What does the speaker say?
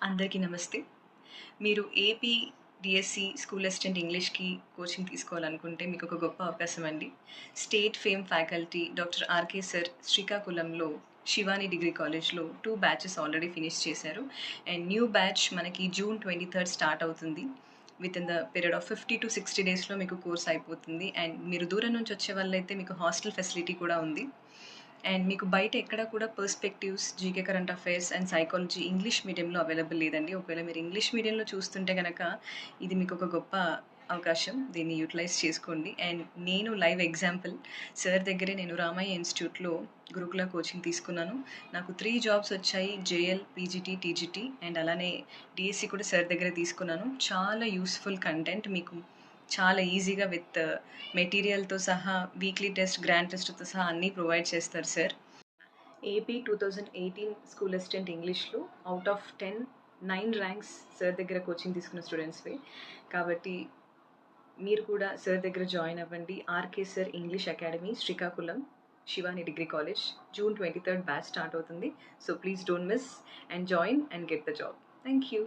అందరికీ నమస్తే. మీరు ఏపీ డీఎస్సీ స్కూల్ అసిస్టెంట్ ఇంగ్లీష్‌కి కోచింగ్ తీసుకోవాలనుకుంటే మీకొక గొప్ప అవకాశం అండి. State fame faculty doctor RK sir శ్రీకాకుళంలో శివాని డిగ్రీ కాలేజ్‌లో 2 బ్యాచెస్ ఆల్రెడీ ఫినిష్ చేశారు. అండ్ న్యూ బ్యాచ్ మనకి జూన్ 23 స్టార్ట్ అవుతుంది. వితిన్ ద పీరియడ్ ఆఫ్ 50-60 డేస్‌లో మీకు కోర్స్ అయిపోతుంది. అండ్ మీరు దూరం నుంచి వచ్చే వాళ్ళైతే మీకు హాస్టల్ ఫెసిలిటీ కూడా ఉంది. అండ్ మీకు బయట ఎక్కడ కూడా perspectives, GK current affairs and psychology English మీడియంలో అవైలబుల్ లేదండి. ఒకవేళ మీరు ఇంగ్లీష్ మీడియంలో చూస్తుంటే గనక ఇది మీకు ఒక గొప్ప అవకాశం. దీన్ని యూటిలైజ్ చేసుకోండి. అండ్ నేను లైవ్ ఎగ్జాంపుల్ సార్ దగ్గరే నేను రామయ్య ఇన్‌స్టిట్యూట్‌లో గురుకుల కోచింగ్ తీసుకున్నాను. నాకు 3 జాబ్స్ వచ్చాయి. జేఎల్, పీజీటీ, టీజీటీ అండ్ అలానే డీఎస్సీ కూడా సార్ దగ్గరే తీసుకున్నాను. చాలా యూజ్‌ఫుల్ కంటెంట్ మీకు చాలా ఈజీగా విత్ మెటీరియల్‌తో సహా వీక్లీ టెస్ట్, గ్రాండ్ టెస్ట్‌తో సహా అన్నీ ప్రొవైడ్ చేస్తారు సార్. ఏపీ 2018 స్కూల్ అసిస్టెంట్ ఇంగ్లీష్‌లో ఔట్ ఆఫ్ 10, 9 ర్యాంక్స్ సార్ దగ్గర కోచింగ్ తీసుకున్న స్టూడెంట్స్‌వే. కాబట్టి మీరు కూడా సార్ దగ్గర జాయిన్ అవ్వండి. RK sir English academy, Srikakulam, Shivani degree college. June 23 batch start అవుతుంది. So please don't miss and join and get the job. Thank you.